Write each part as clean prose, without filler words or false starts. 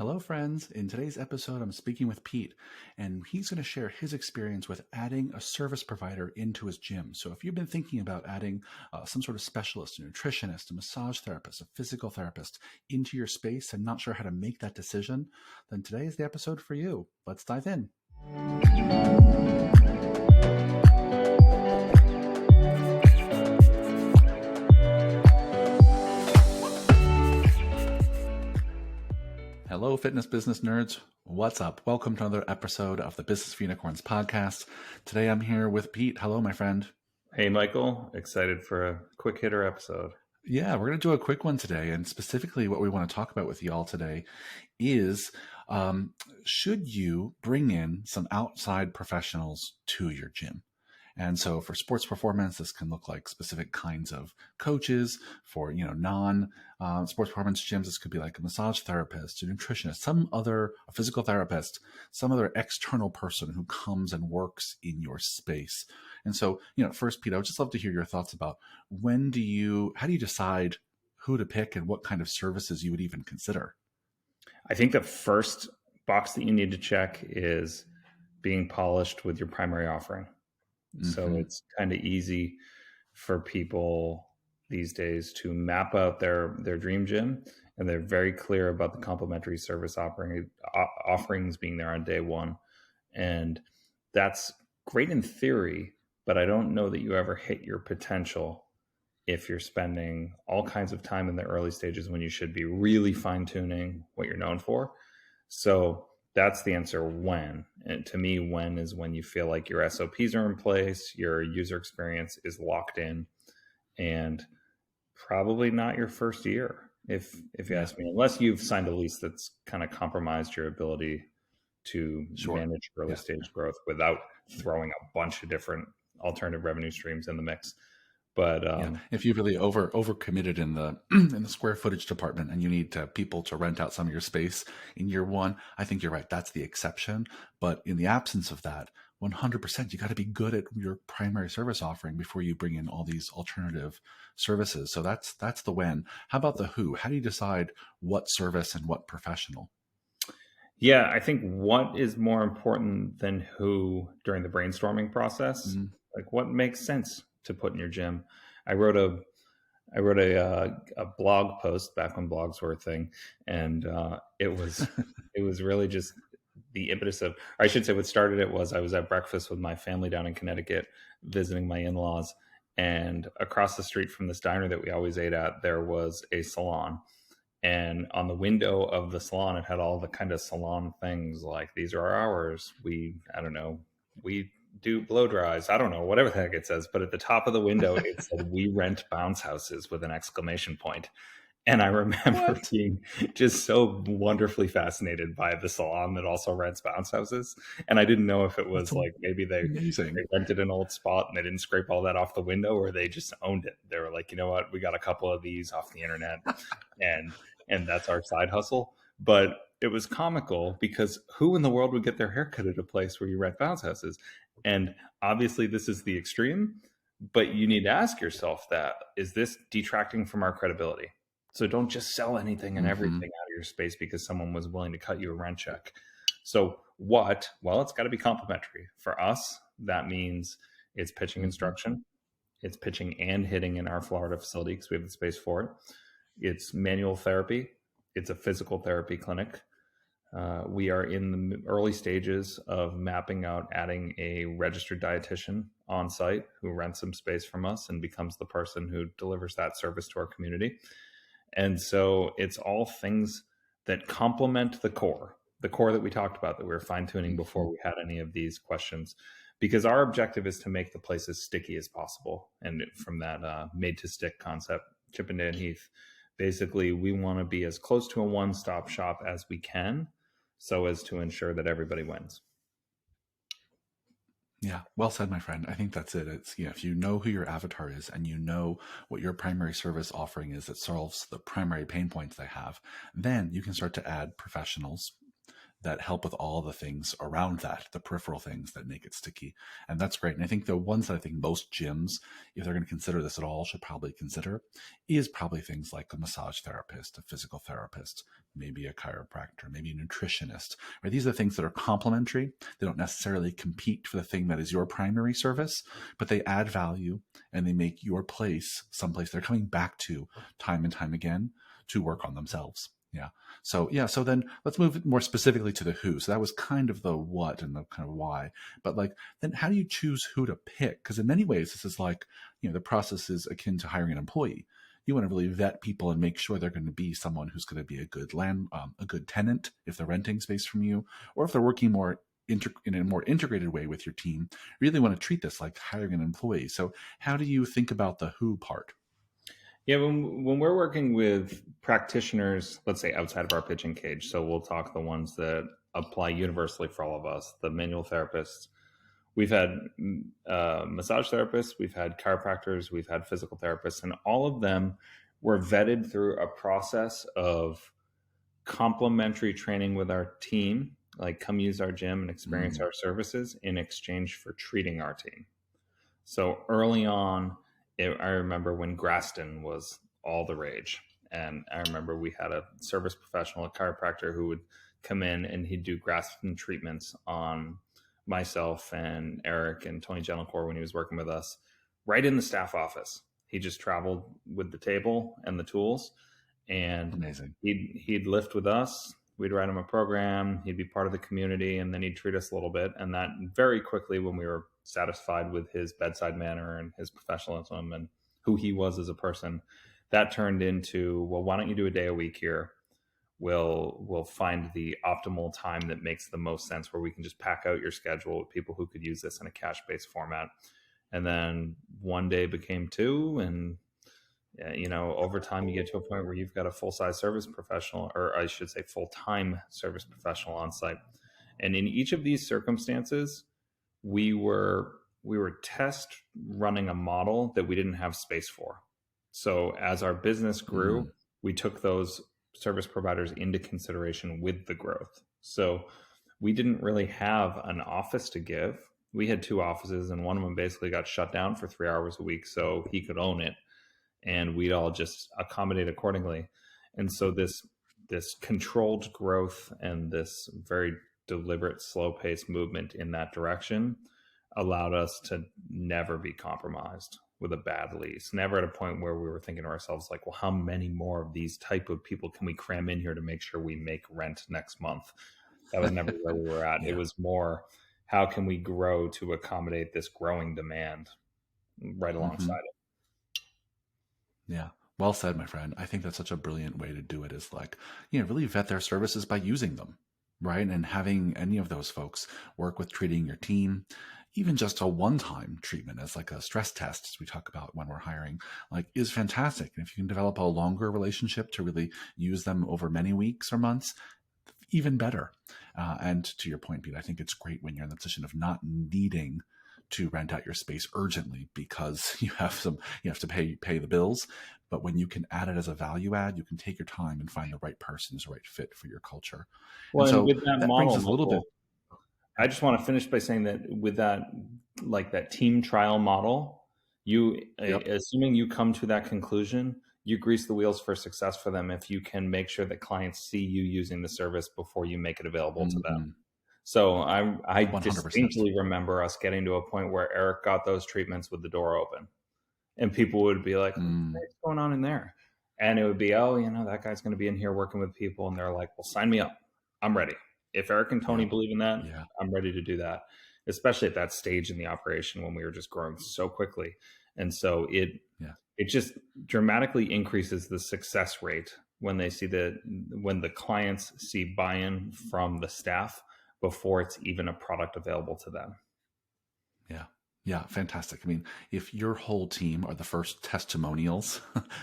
Hello, friends. In today's episode, I'm speaking with Pete, and he's going to share his experience with adding a service provider into his gym. So, if you've been thinking about adding some sort of specialist, a nutritionist, a massage therapist, a physical therapist into your space and not sure how to make that decision, then today is the episode for you. Let's dive in. Hello, fitness business nerds. What's up? Welcome to another episode of the Business of Unicorns podcast. Today I'm here with Pete. Hello, my friend. Hey, Michael. Excited for a quick hitter episode. Yeah, we're going to do a quick one today. And specifically, what we want to talk about with y'all today is should you bring in some outside professionals to your gym? And so for sports performance, this can look like specific kinds of coaches. For, non-sports performance gyms, this could be like a massage therapist, a nutritionist, a physical therapist, some other external person who comes and works in your space. And so, first, Pete, I would just love to hear your thoughts about how do you decide who to pick and what kind of services you would even consider? I think the first box that you need to check is being polished with your primary offering. So it's kind of easy for people these days to map out their dream gym, and they're very clear about the complementary service offerings being there on day one. And that's great in theory, but I don't know that you ever hit your potential if you're spending all kinds of time in the early stages when you should be really fine-tuning what you're known for. So that's the answer, when. And to me, when is when you feel like your SOPs are in place, your user experience is locked in, and probably not your first year, if you ask me, unless you've signed a lease that's kind of compromised your ability to manage early stage growth without throwing a bunch of different alternative revenue streams in the mix. But if you really over committed in the in the square footage department and you need people to rent out some of your space in year one, I think you're right. That's the exception. But in the absence of that, 100%, you got to be good at your primary service offering before you bring in all these alternative services. So that's the when. How about the who? How do you decide what service and what professional? Yeah, I think what is more important than who during the brainstorming process? Like, what makes sense to put in your gym? I wrote a blog post back when blogs were a thing, and it was really just the impetus of, or I should say, what started it was I was at breakfast with my family down in Connecticut, visiting my in-laws, and across the street from this diner that we always ate at, there was a salon. And on the window of the salon, it had all the kind of salon things like, these are our hours. We do blow dries. I don't know, whatever the heck it says. But at the top of the window, it said, we rent bounce houses, with an exclamation point. And I remember being just so wonderfully fascinated by the salon that also rents bounce houses. And I didn't know if it was like, maybe they rented an old spot and they didn't scrape all that off the window, or they just owned it. They were like, you know what, we got a couple of these off the internet and that's our side hustle. But it was comical because who in the world would get their haircut at a place where you rent bounce houses? And obviously this is the extreme, but you need to ask yourself, that is this detracting from our credibility? So don't just sell anything and everything out of your space because someone was willing to cut you a rent check. So what? Well, it's got to be complementary. For us, that means it's pitching instruction. It's pitching and hitting in our Florida facility because we have the space for it. It's manual therapy. It's a physical therapy clinic. We are in the early stages of mapping out adding a registered dietitian on site who rents some space from us and becomes the person who delivers that service to our community. And so it's all things that complement the core that we talked about, that we were fine-tuning before we had any of these questions, because our objective is to make the place as sticky as possible. And from that made to stick concept, Chippendale Heath, basically we want to be as close to a one-stop shop as we can, so as to ensure that everybody wins. Yeah, well said, my friend. I think that's it. It's, if you know who your avatar is and you know what your primary service offering is that solves the primary pain points they have, then you can start to add professionals that help with all the things around that, the peripheral things that make it sticky. And that's great. And I think the ones that I think most gyms, if they're going to consider this at all, should probably consider is probably things like a massage therapist, a physical therapist, maybe a chiropractor, maybe a nutritionist. Right? These are things that are complementary. They don't necessarily compete for the thing that is your primary service, but they add value and they make your place someplace they're coming back to time and time again to work on themselves. Yeah. So then let's move more specifically to the who. So that was kind of the what and the kind of why. But like, then how do you choose who to pick? Because in many ways, this is like, the process is akin to hiring an employee. You want to really vet people and make sure they're going to be someone who's going to be a good tenant if they're renting space from you, or if they're working more in a more integrated way with your team. You really want to treat this like hiring an employee. So how do you think about the who part? Yeah, when we're working with practitioners, let's say outside of our pitching cage, so we'll talk the ones that apply universally for all of us, the manual therapists. We've had massage therapists, we've had chiropractors, we've had physical therapists, and all of them were vetted through a process of complementary training with our team, like come use our gym and experience our services in exchange for treating our team. So early on, I remember when Graston was all the rage. And I remember we had a service professional, a chiropractor, who would come in and he'd do Graston treatments on myself and Eric and Tony Gentilcore when he was working with us, right in the staff office. He just traveled with the table and the tools, and Amazing. He'd lift with us. We'd write him a program. He'd be part of the community, and then he'd treat us a little bit. And that very quickly, when we were satisfied with his bedside manner and his professionalism and who he was as a person, that turned into, well, why don't you do a day a week here? We'll find the optimal time that makes the most sense, where we can just pack out your schedule with people who could use this in a cash-based format. And then one day became two, and over time you get to a point where you've got a full-size service professional, or I should say full-time service professional on site. And in each of these circumstances, we were test running a model that we didn't have space for. So as our business grew, we took those service providers into consideration with the growth. So we didn't really have an office to give. We had two offices, and one of them basically got shut down for 3 hours a week so he could own it, and we'd all just accommodate accordingly. And so this controlled growth and this very deliberate, slow-paced movement in that direction allowed us to never be compromised with a bad lease. Never at a point where we were thinking to ourselves, like, well, how many more of these type of people can we cram in here to make sure we make rent next month? That was never where we were at. Yeah. It was more, how can we grow to accommodate this growing demand right alongside it? Yeah. Well said, my friend. I think that's such a brilliant way to do it, is like, really vet their services by using them, right? And having any of those folks work with treating your team, even just a one-time treatment as like a stress test, as we talk about when we're hiring, like, is fantastic. And if you can develop a longer relationship to really use them over many weeks or months, even better. And to your point, Pete, I think it's great when you're in the position of not needing to rent out your space urgently because you have to pay the bills. But when you can add it as a value add, you can take your time and find the right person who's the right fit for your culture. Well, and so with that model, brings us a little bit. I just want to finish by saying that with that, like that team trial model, assuming you come to that conclusion, you grease the wheels for success for them if you can make sure that clients see you using the service before you make it available to them. So I distinctly remember us getting to a point where Eric got those treatments with the door open, and people would be like, what's going on in there? And it would be, that guy's going to be in here working with people. And they're like, well, sign me up. I'm ready. If Eric and Tony believe in that, I'm ready to do that, especially at that stage in the operation when we were just growing so quickly. And so it just dramatically increases the success rate when they see when the clients see buy-in from the staff before it's even a product available to them. Yeah, fantastic. I mean, if your whole team are the first testimonials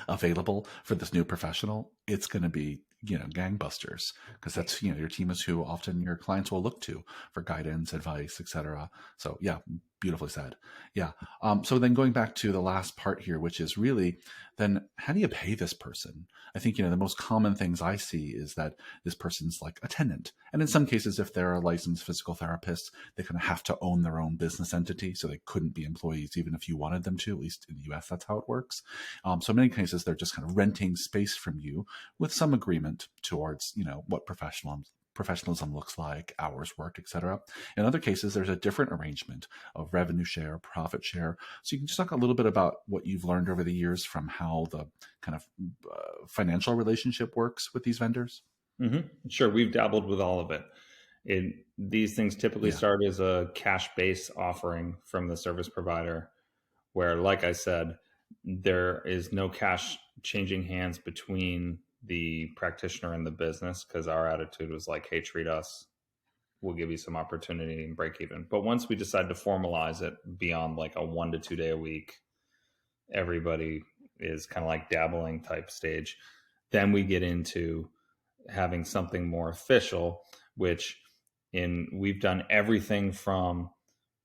available for this new professional, it's going to be, gangbusters, because that's, your team is who often your clients will look to for guidance, advice, etc. So yeah, Beautifully said. Yeah. So then going back to the last part here, which is really then how do you pay this person? I think, the most common things I see is that this person's like a tenant. And in some cases, if they're a licensed physical therapist, they kind of have to own their own business entity. So they couldn't be employees even if you wanted them to, at least in the US, that's how it works. So in many cases, they're just kind of renting space from you with some agreement towards, what professionalism looks like, hours worked, etc. In other cases, there's a different arrangement of revenue share, profit share. So you can just talk a little bit about what you've learned over the years from how the kind of financial relationship works with these vendors. Sure, we've dabbled with all of it. These things typically Yeah. start as a cash-based offering from the service provider, where, like I said, there is no cash changing hands between the practitioner and the business, because our attitude was like, hey, treat us, we'll give you some opportunity and break even. But once we decide to formalize it beyond like a 1 to 2 day a week, everybody is kind of like dabbling type stage, then we get into having something more official, which we've done everything from,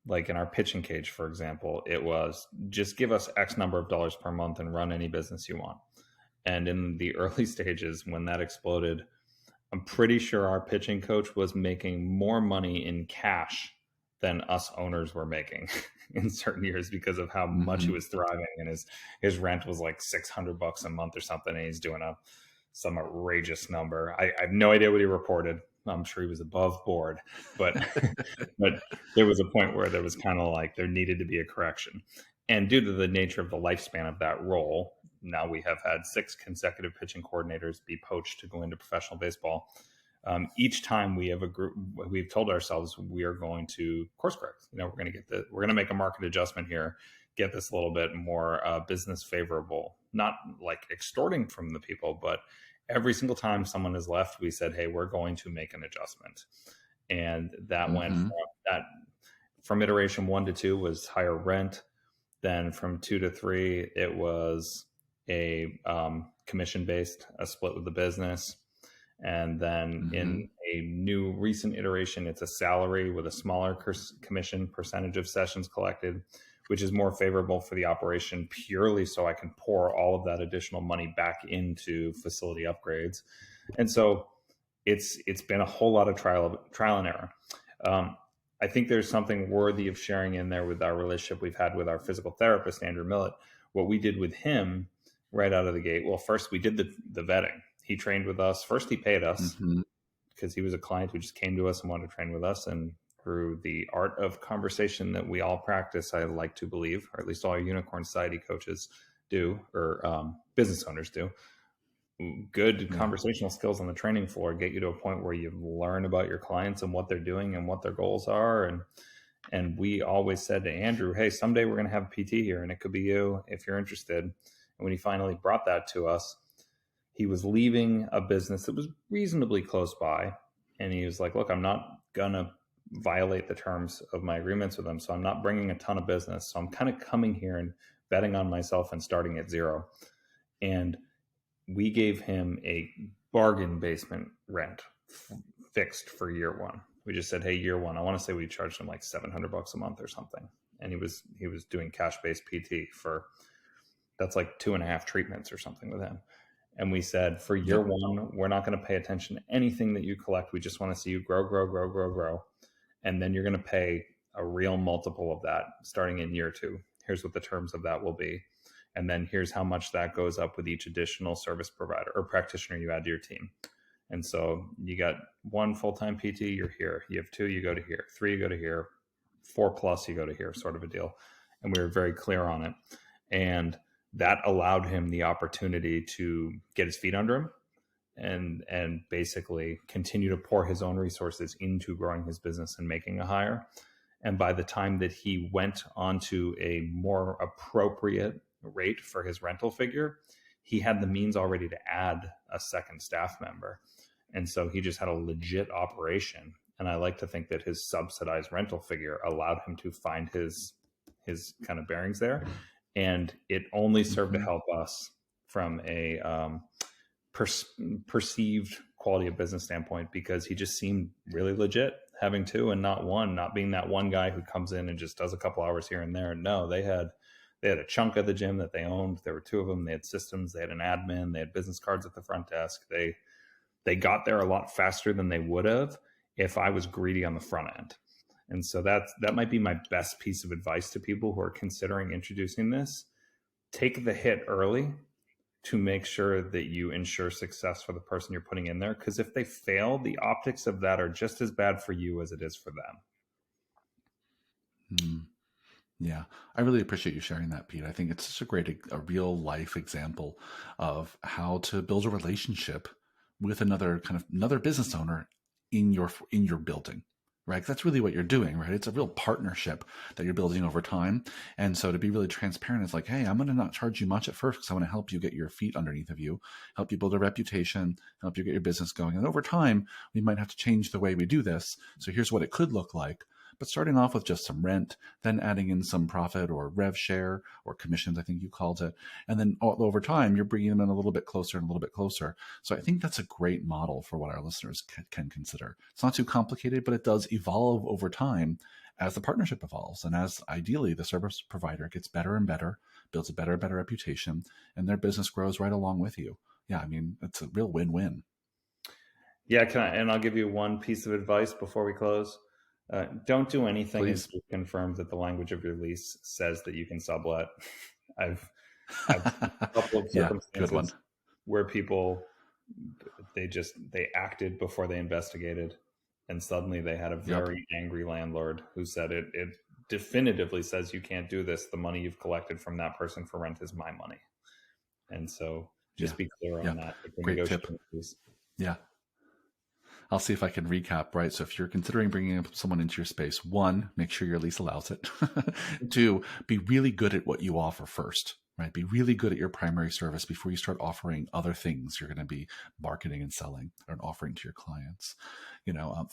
like in our pitching cage, for example, it was just give us X number of dollars per month and run any business you want. And in the early stages, when that exploded, I'm pretty sure our pitching coach was making more money in cash than us owners were making in certain years, because of how much he Mm-hmm. was thriving, and his rent was like $600 a month or something, and he's doing some outrageous number. I have no idea what he reported. I'm sure he was above board, but but there was a point where there was kind of like there needed to be a correction. And due to the nature of the lifespan of that role, now we have had 6 consecutive pitching coordinators be poached to go into professional baseball. Each time we have a group, we've told ourselves we are going to course correct. We're going to we're going to make a market adjustment here, get this a little bit more business favorable, not like extorting from the people, but every single time someone has left, we said, hey, we're going to make an adjustment. And that went Mm-hmm. from iteration 1 to 2 was higher rent. Then from 2 to 3, it was a commission based, a split with the business. And then Mm-hmm. in a new recent iteration, it's a salary with a smaller commission percentage of sessions collected, which is more favorable for the operation, purely so I can pour all of that additional money back into facility upgrades. And so it's been a whole lot of trial and error. I think there's something worthy of sharing in there with our relationship we've had with our physical therapist, Andrew Millett. What we did with him right out of the gate, well, first we did the vetting. He trained with us. First, he paid us Mm-hmm. because he was a client who just came to us and wanted to train with us. And through the art of conversation that we all practice, I like to believe, or at least all Unicorn Society coaches do, or business owners do, good Yeah. conversational skills on the training floor get you to a point where you learn about your clients and what they're doing and what their goals are. And we always said to Andrew, hey, someday we're going to have a PT here, and it could be you if you're interested. And when he finally brought that to us, he was leaving a business that was reasonably close by. And he was like, look, I'm not going to violate the terms of my agreements with them. So I'm not bringing a ton of business. So I'm kind of coming here and betting on myself and starting at zero. And we gave him a bargain basement rent fixed for year 1. We just said, hey, year 1, I want to say we charged him like $700 a month or something. And he was doing cash based PT for, that's like 2.5 treatments or something with him. And we said, for year Yep. 1, we're not going to pay attention to anything that you collect. We just want to see you grow, grow, grow, grow, grow. And then you're going to pay a real multiple of that starting in year 2. Here's what the terms of that will be. And then here's how much that goes up with each additional service provider or practitioner you add to your team. And so you got 1 full-time PT, you're here. You have 2, you go to here. 3, you go to here. 4 plus, you go to here, sort of a deal. And we were very clear on it. And that allowed him the opportunity to get his feet under him and basically continue to pour his own resources into growing his business and making a hire. And by the time that he went onto a more appropriate rate for his rental figure, he had the means already to add a second staff member. And so he just had a legit operation. And I like to think that his subsidized rental figure allowed him to find his kind of bearings there. And it only served to help us from a perceived quality of business standpoint, because he just seemed really legit, having two and not one, not being that one guy who comes in and just does a couple hours here and there. No, they had a chunk of the gym that they owned. There were two of them. They had systems. They had an admin. They had business cards at the front desk. They got there a lot faster than they would have if I was greedy on the front end. And so that might be my best piece of advice to people who are considering introducing this. Take the hit early to make sure that you ensure success for the person you're putting in there. Because if they fail, the optics of that are just as bad for you as it is for them. Yeah, I really appreciate you sharing that, Pete. I think it's such a real life example of how to build a relationship with another business owner in your building, right? That's really what you're doing, right? It's a real partnership that you're building over time. And so to be really transparent, it's like, hey, I'm going to not charge you much at first because I want to help you get your feet underneath of you, help you build a reputation, help you get your business going. And over time, we might have to change the way we do this. So here's what it could look like. But starting off with just some rent, then adding in some profit or rev share or commissions, I think you called it. And then over time, you're bringing them in a little bit closer and a little bit closer. So I think that's a great model for what our listeners can consider. It's not too complicated, but it does evolve over time as the partnership evolves. And as ideally the service provider gets better and better, builds a better and better reputation, and their business grows right along with you. Yeah, I mean, it's a real win-win. Yeah, and I'll give you one piece of advice before we close. Don't do anything Please. until you confirm that the language of your lease says that you can sublet. I've seen a couple of circumstances where people they acted before they investigated, and suddenly they had a very angry landlord who said it definitively says you can't do this. The money you've collected from that person for rent is my money. And so just be clear on that. Great tip. Yeah. I'll see if I can recap, right? So if you're considering bringing someone into your space, 1, make sure your lease allows it. 2, be really good at what you offer first, right? Be really good at your primary service before you start offering other things you're going to be marketing and selling or offering to your clients.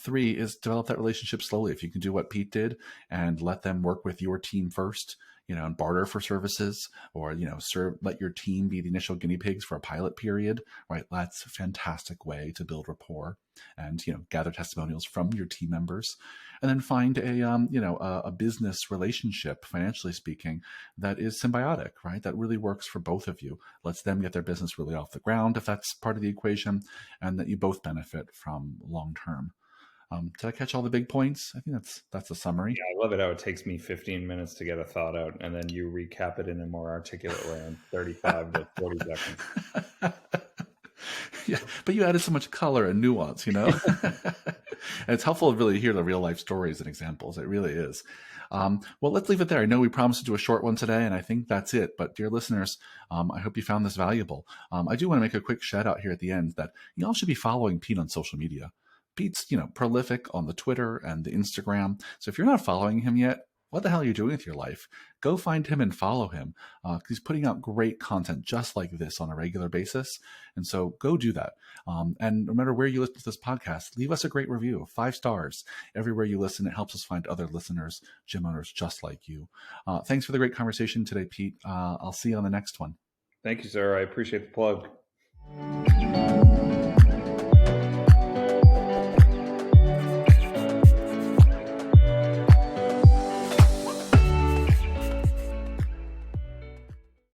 3 is develop that relationship slowly. If you can do what Pete did and let them work with your team first, and barter for services, or let your team be the initial guinea pigs for a pilot period, right? That's a fantastic way to build rapport and gather testimonials from your team members, and then find a business relationship, financially speaking, that is symbiotic, right? That really works for both of you. Lets them get their business really off the ground if that's part of the equation, and that you both benefit from long term. Did I catch all the big points? I think that's a summary. Yeah, I love it how it takes me 15 minutes to get a thought out, and then you recap it in a more articulate way in 35 to 40 seconds. Yeah, but you added so much color and nuance, and it's helpful to really hear the real life stories and examples. It really is. Well, let's leave it there. I know we promised to do a short one today, and I think that's it. But dear listeners, I hope you found this valuable. I do want to make a quick shout out here at the end that you all should be following Pete on social media. Pete's, prolific on the Twitter and the Instagram. So if you're not following him yet, what the hell are you doing with your life? Go find him and follow him. He's putting out great content just like this on a regular basis. And so go do that. And no matter where you listen to this podcast, leave us a great review, 5 stars. Everywhere you listen, it helps us find other listeners, gym owners just like you. Thanks for the great conversation today, Pete. I'll see you on the next one. Thank you, sir. I appreciate the plug.